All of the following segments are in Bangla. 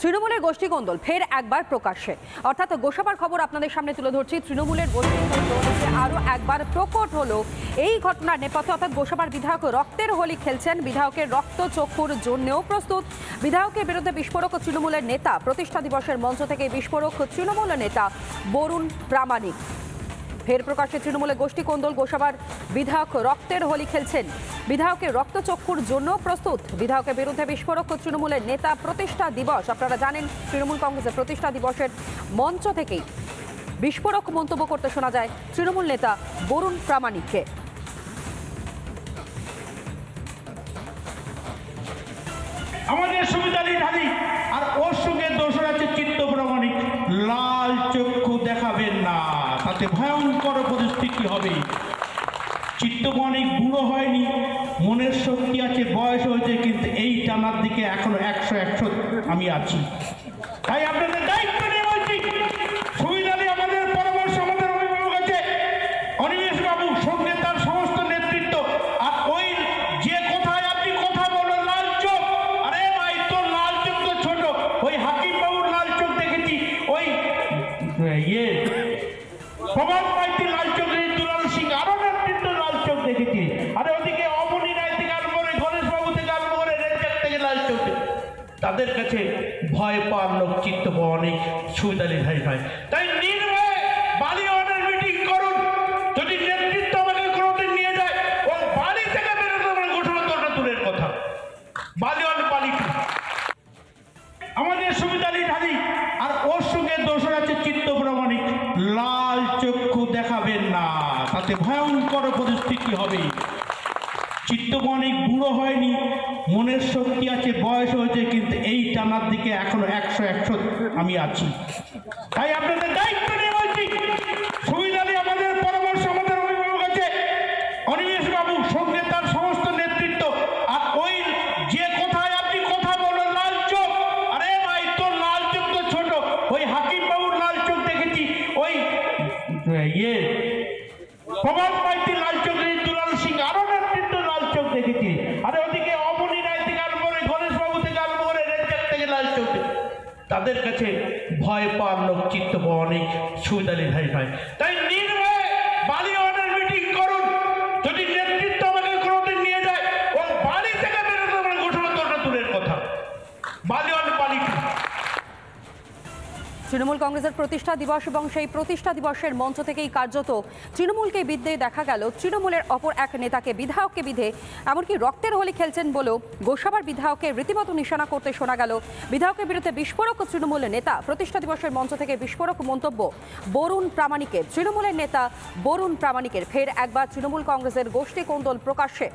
তৃণমূলের গোষ্ঠীকন্দল ফের একবার প্রকাশ্যে, অর্থাৎ গোসাবার খবর আপনাদের সামনে তুলে ধরছি। তৃণমূলের গোষ্ঠীকন্দল আরও একবার প্রকট হলো এই ঘটনার নেপথ্যে, অর্থাৎ গোসাবার বিধায়ক রক্তের হোলি খেলছেন। বিধায়কের রক্তচক্ষুর জন্যও প্রস্তুত। বিধায়কের বিরুদ্ধে বিস্ফোরক তৃণমূলের নেতা, প্রতিষ্ঠা দিবসের মঞ্চ থেকে বিস্ফোরক তৃণমূল নেতা বরুণ প্রামাণিক। ফের প্রকাশ্যে তৃণমূলের গোষ্ঠীকন্দল, গোসাবার বিধায়ক রক্তের হোলি খেলছেন। বিধায়কের রক্তচক্ষুর জন্য প্রস্তুত। বিধায়কের বিরুদ্ধে বিস্ফোরক তৃণমূলের নেতা, প্রতিষ্ঠা দিবস, আপনারা জানেন তৃণমূল কংগ্রেসের প্রতিষ্ঠা দিবসের মঞ্চ থেকেই বিস্ফোরক মন্তব্য করতে শোনা যায় তৃণমূল নেতা বরুণ প্রামাণিককে। আমাদের সুবিধালি ঢালি আর ওর সঙ্গে দোষর আছে চিত্ত প্রামাণিক। লাল চক্ষু দেখাবেন না, তাতে ভয়ঙ্কর পরিস্থিতি হবে। চিত্ত প্রামাণিক বুড়ো হয়নি, মনের শক্তি আছে, বয়স হয়েছে, কিন্তু এই টানার দিকে এখনো 100 আমি আছি। তাই আপনাদের দায়িত্ব নিয়ে বলছি, সুবিধালি আমাদের পরামর্শ, আমাদের অভিভাবক আছে অনিমেষ বাবু, সঙ্গে তার সমস্ত নেতৃত্ব। আর ওই যে কোথায় আপনি কথা বলেন লাল চোখ, আরে ভাই তোর লাল চোখ তো ছোট। ওই হাকিম বাবুর লাল চোখ দেখেছি, ওই প্রভাত মাইতির লাল চোখ দেখেছি, দুলাল সিং আরো নেতৃত্ব লাল চোখ দেখেছি। আরে ওদিকে অমনি রায় থেকে আরম্ভ করে, গণেশ বাবু থেকে আরম্ভ করে, রেঞ্জার থেকে লাল চোখ। তাদের কাছে ভয় পাওয়ার লোক চিত্ত অনেক সুবিধালি ভাই ভাই। তাই নির্ভয়ে বালিওয়ানের মিটিং করুন। যদি নেতৃত্ব আমাকে কোনোদিন নিয়ে যায়, ও বালি থেকে বেরোতে আমার ঘোষণা করাটা দূরের কথা। বালিওয়ান পালিটি আমাদের সুবিধালি ঢালি আর ওর সঙ্গে দোষর আছে চিত্ত প্রামাণিক। লাল চক্ষু দেখাবেন না, তাতে ভয়ঙ্কর পরিস্থিতি হবে। চিত্ত প্রামাণিক বুড়ো হয়নি, মনের শক্তি আছে, বয়স হয়েছে, কিন্তু এই টানার দিকে এখনো 100 আমি আছি। তাই আপনাদের দায়িত্ব নিয়ে বলছি, সুবিধালি আমাদের পরামর্শ, আমাদের অভিভাবক আছে অনিমেষ বাবু, সঙ্গে তার সমস্ত নেতৃত্ব। আর ওই যে কোথায় আপনি কথা বলেন লাল চোখ, আরে ভাই তোর লাল চোখ তো ছোট। ওই হাকিম বাবুর লাল চোখ দেখেছি, ওই প্রভাত মাইতির লাল চোখ দেখেছি, দুলাল সিং আরো নেতৃত্ব লাল চোখ দেখেছি। আরে ওদিকে অমনি রায় থেকে আরম্ভ করে, গণেশ বাবু থেকে আরম্ভ করে, রেঞ্জার থেকে লাল চোখ। তাদের কাছে ভয় পাওয়ার লোক চিত্ত অনেক সুবিধালি ভাই ভাই। তাই নির্ভয়ে বালিওয়ানের মিটিং করুন। যদি নেতৃত্ব আমাকে কোনোদিন নিয়ে যায়, ও বালি থেকে বেরোতে আমার ঘোষণা করাটা দূরের কথা। বালিওয়ান পালিটি তৃণমূল কংগ্রেসের প্রতিষ্ঠা দিবস এবং সেই প্রতিষ্ঠা দিবসের মঞ্চ থেকেই কার্যত তৃণমূলকে বিদ্ধে দেখা গেল তৃণমূলের অপর এক নেতাকে, বিধায়ককে বিধে এমনকি রক্তের হোলি খেলছেন বলেও গোসাবার বিধায়ককে রীতিমতো নিশানা করতে শোনা গেল। বিধায়কের বিরুদ্ধে বিস্ফোরক তৃণমূলের নেতা, প্রতিষ্ঠা দিবসের মঞ্চ থেকে বিস্ফোরক মন্তব্য বরুণ প্রামাণিকের। তৃণমূলের নেতা বরুণ প্রামাণিকের ফের একবার তৃণমূল কংগ্রেসের গোষ্ঠীকন্দল প্রকাশ্যে।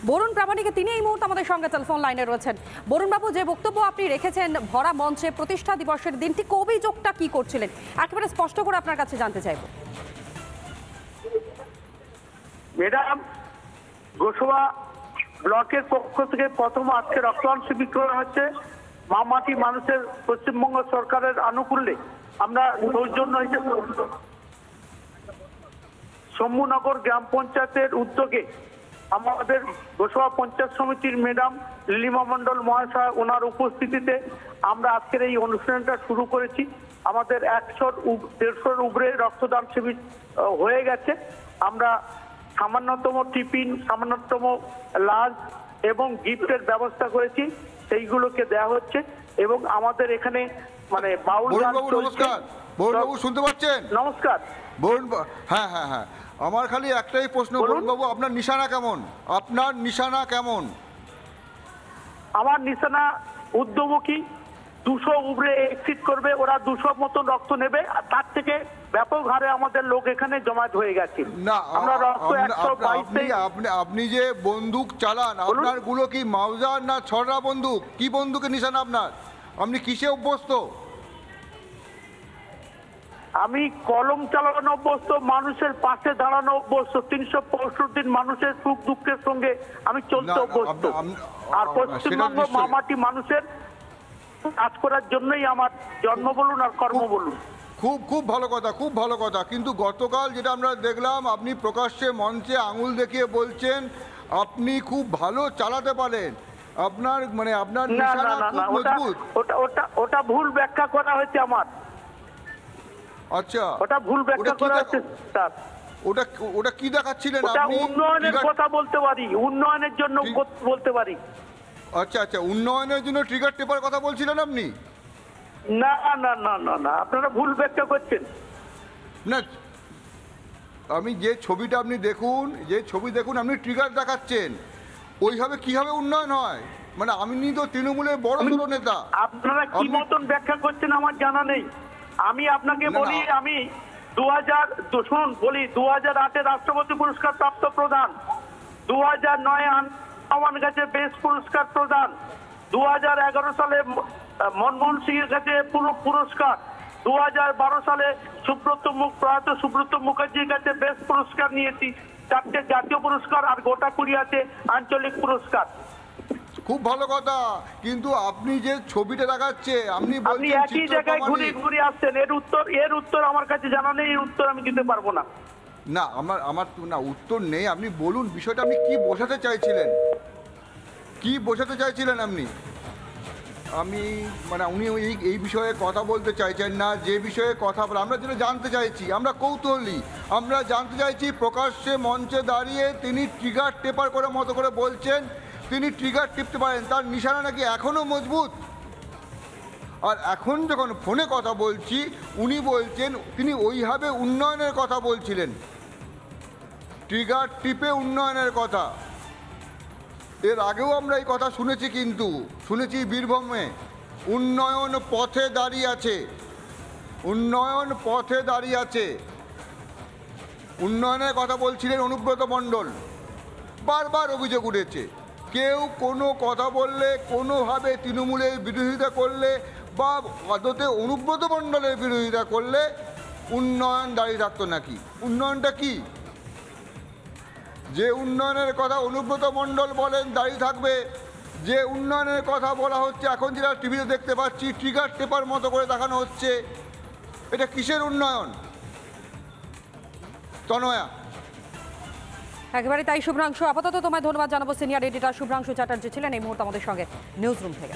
বরুণ প্রামাণিক তিনি এই মুহূর্তে আমাদের সঙ্গে টেলিফোন লাইনে রয়েছেন। বরুণ বাবু, যে বক্তব্য আপনি রেখেছেন ভরা মঞ্চে প্রতিষ্ঠা দিবসের দিন, ঠিক অভিযোগটা কি করছিলেন একেবারে স্পষ্ট করে আপনার কাছে জানতে চাইব। ম্যাডাম, গোসবা ব্লকের পক্ষ থেকে প্রথম আজকে রক্তদান শিবির করা হচ্ছে। মামাটি মানুষের পশ্চিমবঙ্গ সরকারের আনুকূল্যে আমরা সৌজন্য হিসেবে শম্ভুনগর গ্রাম পঞ্চায়েতের উদ্যোগে আমাদের গোসবা পঞ্চায়েত সমিতির ম্যাডাম লিলিমা মণ্ডল মহাশয়, ওনার উপস্থিতিতে আমরা আজকের এই অনুষ্ঠানটা শুরু করেছি। আমাদের 100-150 উপরে রক্তদান শিবির হয়ে গেছে। আমরা সামান্যতম টিফিন, সামান্যতম লাঞ্চ এবং গিফটের ব্যবস্থা করেছি, সেইগুলোকে দেওয়া হচ্ছে। এবং আমাদের এখানে মানে বাউল গান চলছে। বরুণ বাবু শুনতে পাচ্ছেন? নমস্কার বরুণ, হ্যাঁ হ্যাঁ হ্যাঁ, আমার খালি একটাই প্রশ্ন, বরুণ বাবু আপনার নিশানা কেমন? আপনার নিশানা কেমন? আমার নিশানা উদ্যমুখী, 200 উপরে এক্সিট করবে, ওরা 200 মতন রক্ত নেবে। আর তার থেকে ব্যাপক হারে আমাদের লোক এখানে জমায়েত হয়ে গেছে। না, আমরা রক্ত 122 আপনি যে বন্দুক চালান, আপনার গুলো কি মাউজার না ছড়া বন্দুক? কি বন্দুকের নিশানা আপনার? আপনি কিসে অভ্যস্ত? আমি কলম চালানো অভ্যস্ত, মানুষের পাশে দাঁড়ানো অভ্যস্ত, 365 দিন মানুষের সুখ দুঃখের সঙ্গে আমি চলতে অভ্যস্ত। আর পশ্চিমবঙ্গ মামাটি মানুষের কাজ করার জন্যই আমার জন্ম বলুন আর কর্ম বলুন। খুব খুব ভালো কথা, খুব ভালো কথা। কিন্তু গতকাল যেটা আমরা দেখলাম, আপনি প্রকাশ্যে মঞ্চে আঙুল দেখিয়ে বলছেন আপনি খুব ভালো চালাতে পারেন। আপনার মানে আপনার না না নিশানা না খুব না ওটা মজবুত। ওটা ওটা ওটা ভুল ব্যাখ্যা করা হয়েছে আমার, আচ্ছা ওটা ভুল ব্যাখ্যা ওটা কি করা হয়েছে স্যার। ওটা ওটা কি দেখাচ্ছিলেন ওটা আপনি? উন্নয়নের trigger- কথা বলতে পারি, উন্নয়নের জন্য বলতে পারি। আচ্ছা আচ্ছা, উন্নয়নের জন্য ট্রিগার টেপার কথা বলছিলেন আপনি? না না না না না আপনারা ভুল ব্যাখ্যা করছেন। না, আমি যে ছবিটা আপনি দেখুন, যে ছবি দেখুন, আপনি ট্রিগার দেখাচ্ছেন, ওইভাবে কিভাবে উন্নয়ন হয়? মানে আমি তো তৃণমূলের বড় সড়ো নেতা। আপনারা কি আপনি- মতন ব্যাখ্যা করছেন আমার জানা নেই। আমি আপনাকে না, না। বলি, আমি 2008-এ রাষ্ট্রপতি পুরস্কার প্রাপ্ত প্রধান, 2009-এ আমার কাছে বেস্ট পুরস্কার প্রদান, 2011 সালে মনমোহন সিং এর কাছে পুরস্কার, 2012 সালে প্রয়াত সুব্রত মুখার্জির কাছে বেস্ট পুরস্কার নিয়েছি, 4টে জাতীয় পুরস্কার আর গোটা 20 আছে আঞ্চলিক পুরস্কার। খুব ভালো কথা, কিন্তু আপনি যে ছবিটা দেখাচ্ছে, আপনি আপনি বলছেন একই জায়গায় ঘুরে চিত্রপ্রামাণিক। ঘুরে আসছেন, এর উত্তর আমার কাছে জানা নেই, এর উত্তর আমি দিতে পারবো না। না, আমার না উত্তর নেই। আপনি বলুন বিষয়টা, আপনি কি বোঝাতে চাইছিলেন, কি বোঝাতে চাইছিলেন আপনি? আমি মানে উনি এই বিষয়ে কথা বলতে চাইছেন না, যে বিষয়ে কথা বলে আমরা যেটা জানতে চাইছি, আমরা কৌতূহলী, আমরা জানতে চাইছি প্রকাশ্যে মঞ্চে দাঁড়িয়ে তিনি ট্রিগার টেপার করে মতো করে বলছেন তিনি ট্রিগার টিপতে পারেন, তার নিশানা নাকি এখনও মজবুত। আর এখন যখন ফোনে কথা বলছি, উনি বলছেন তিনি ওইভাবে উন্নয়নের কথা বলছিলেন, ট্রিগার টিপে উন্নয়নের কথা। এর আগেও আমরা এই কথা শুনেছি, কিন্তু শুনেছি বীরভূমে উন্নয়ন পথে দাঁড়িয়ে আছে, উন্নয়ন পথে দাঁড়িয়ে আছে, উন্নয়নের কথা বলছিলেন অনুব্রত মণ্ডল। বারবার অভিযোগ উঠেছে, কেউ কোনো কথা বললে, কোনোভাবে তৃণমূলের বিরোধিতা করলে বা আদতে অনুব্রত মণ্ডলের বিরোধিতা করলে উন্নয়ন দাঁড়িয়ে থাকতো নাকি? উন্নয়নটা কি? যে উন্নয়নের কথা অনুব্রত মণ্ডল বলেন দাঁড়িয়ে থাকবে, যে উন্নয়নের কথা বলা হচ্ছে এখন যেটা টিভিতে দেখতে পাচ্ছি ট্রিগার টেপার মতো করে দেখানো হচ্ছে, এটা কিসের উন্নয়ন? তনয়া। একেবারে তাই শুভ্রাংশু, আপাতত তোমায় ধন্যবাদ জানাবো। সিনিয়র এডিটর শুভ্রাংশু চ্যাটার্জি ছিলেন এই মুহূর্তে আমাদের সঙ্গে নিউজ রুম থেকে।